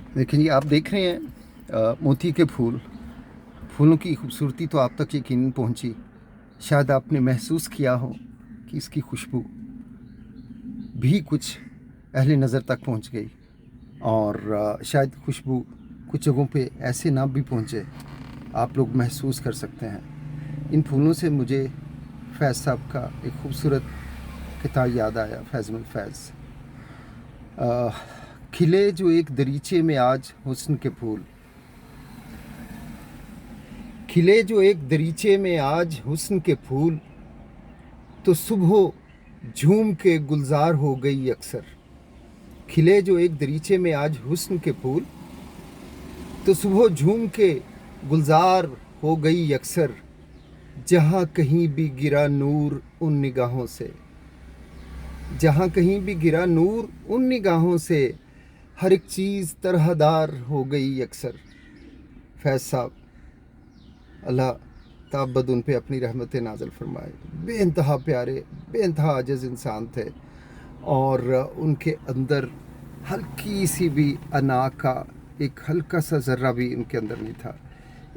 देखिए, आप देख रहे हैं मोती के फूलों की खूबसूरती तो आप तक यकीनन पहुंची। शायद आपने महसूस किया हो कि इसकी खुशबू भी कुछ अहले नज़र तक पहुंच गई, और शायद खुशबू कुछ जगहों पे ऐसे ना भी पहुंचे, आप लोग महसूस कर सकते हैं। इन फूलों से मुझे फैज़ साहब का एक खूबसूरत किताब याद आया, फैज़ुल फैज़। खिले जो एक दरीचे में आज हुस्न के फूल, खिले जो एक दरीचे में आज हुस्न के फूल, तो सुबह झूम के गुलजार हो गई अक्सर। खिले जो एक दरीचे में आज हुस्न के फूल, तो सुबह झूम के गुलजार हो गई अक्सर। जहाँ कहीं भी गिरा नूर उन निगाहों से, जहाँ कहीं भी गिरा नूर उन निगाहों से, हर एक चीज़ तरहदार हो गई अक्सर। फैज़ साहब, अल्लाह ताबद उन पे अपनी रहमत नाज़िल फरमाए। बेइंतहा प्यारे, बेइंतहा आजिज़ इंसान थे, और उनके अंदर हल्की सी भी अना का एक हल्का सा ज़र्रा भी उनके अंदर नहीं था।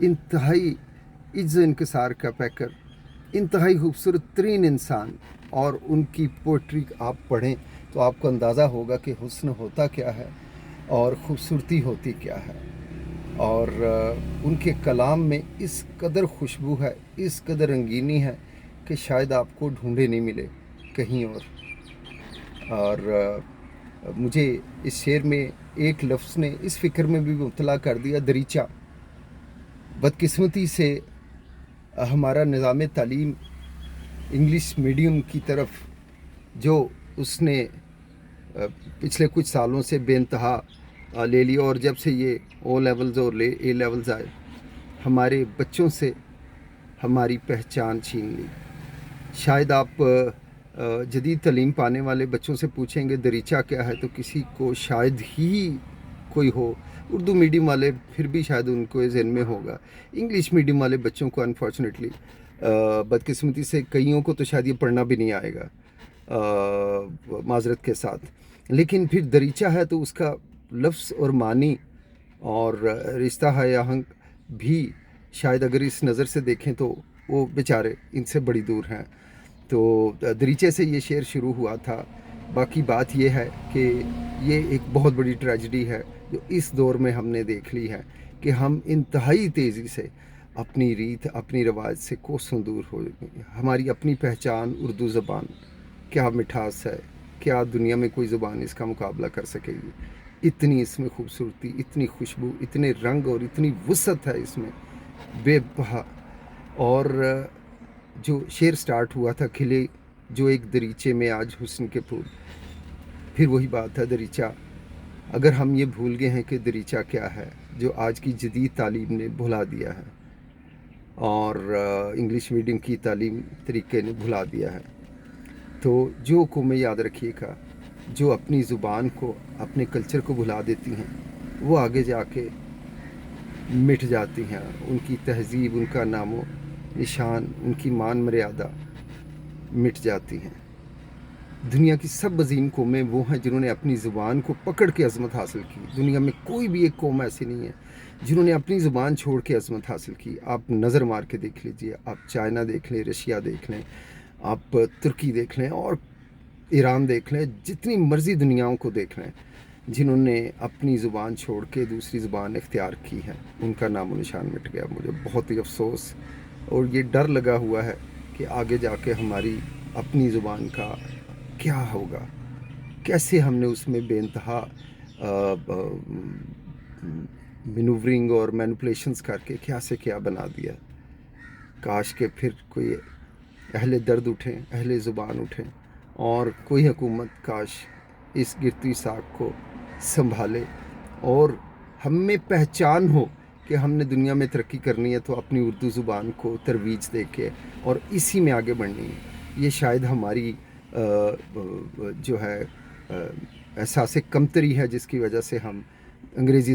इंतहाई इज्ज़ इनकिसार का पैकर, इंतहाई खूबसूरत तरीन इंसान। और उनकी पोइट्री आप पढ़ें तो आपको अंदाज़ा होगा कि हुस्न होता क्या है और ख़ूबसूरती होती क्या है। और उनके कलाम में इस कदर खुशबू है, इस कदर रंगीनी है कि शायद आपको ढूंढे नहीं मिले कहीं और मुझे इस शेर में एक लफ्ज़ ने इस फ़िक्र में भी मुब्तला कर दिया, दरीचा। बदकिस्मती से हमारा निज़ाम तालीम इंग्लिश मीडियम की तरफ जो उसने पिछले कुछ सालों से बेइंतहा ले लिया, और जब से ये ओ लेवल्स और ए लेवल्स आए, हमारे बच्चों से हमारी पहचान छीन ली। शायद आप जदीद तालीम पाने वाले बच्चों से पूछेंगे दरीचा क्या है, तो किसी को शायद ही कोई हो। उर्दू मीडियम वाले फिर भी शायद उनको ज़हन में होगा। इंग्लिश मीडियम वाले बच्चों को अनफॉर्चुनेटली, बदकिस्मती से कईयों को तो शायद ये पढ़ना भी नहीं आएगा, माजरत के साथ। लेकिन फिर दरीचा है तो उसका लफ्ज़ और मानी और रिश्ता है आहंग भी शायद अगर इस नज़र से देखें तो वो बेचारे इनसे बड़ी दूर हैं। तो दरीचे से ये शेर शुरू हुआ था। बाकी बात ये है कि ये एक बहुत बड़ी ट्रेजेडी है जो इस दौर में हमने देख ली है कि हम इंतहाई तेज़ी से अपनी रीत, अपनी रवाज से कोसों दूर हो गई। हमारी अपनी पहचान उर्दू ज़बान, क्या मिठास है, क्या दुनिया में कोई ज़बान इसका मुकाबला कर सकेगी। इतनी इसमें खूबसूरती, इतनी खुशबू, इतने रंग और इतनी वुसअत है इसमें बेबहा। और जो शेर स्टार्ट हुआ था, खिले जो एक दरीचे में आज हुस्न के फूल, फिर वही बात है दरीचा। अगर हम ये भूल गए हैं कि दरीचा क्या है, जो आज की जदीद तालीम ने भुला दिया है और इंग्लिश मीडियम की तालीम तरीके ने भुला दिया है, तो जो कौमें याद रखिएगा जो अपनी ज़ुबान को, अपने कल्चर को भुला देती हैं, वो आगे जाके मिट जाती हैं। उनकी तहज़ीब, उनका नामो निशान, उनकी मान मर्यादा मिट जाती हैं। दुनिया की सब अजीम कौमें वो हैं जिन्होंने अपनी ज़ुबान को पकड़ के अज़मत हासिल की। दुनिया में कोई भी एक कौम ऐसी नहीं है जिन्होंने अपनी ज़ुबान छोड़ के अज़मत हासिल की। आप नज़र मार के देख लीजिए, आप चाइना देख लें, रशिया देख लें, आप तुर्की देख लें और ईरान देख लें, जितनी मर्ज़ी दुनियाओं को देख लें, जिन्होंने अपनी ज़ुबान छोड़ के दूसरी ज़ुबान इख्तियार की है, उनका नामो निशान मिट गया। मुझे बहुत ही अफसोस और ये डर लगा हुआ है कि आगे जाके हमारी अपनी ज़ुबान का क्या होगा, कैसे हमने उसमें बेइंतहा मैनूवरिंग और मैनिपुलेशंस करके क्या से क्या बना दिया। काश के फिर कोई अहले दर्द उठें, अहले ज़ुबान उठें और कोई हुकूमत काश इस गिरती साख को संभाले और हम में पहचान हो कि हमने दुनिया में तरक्की करनी है तो अपनी उर्दू ज़ुबान को तरवीज दे के और इसी में आगे बढ़नी है। ये शायद हमारी जो है एहसास कमतरी है जिसकी वजह से हम अंग्रेज़ी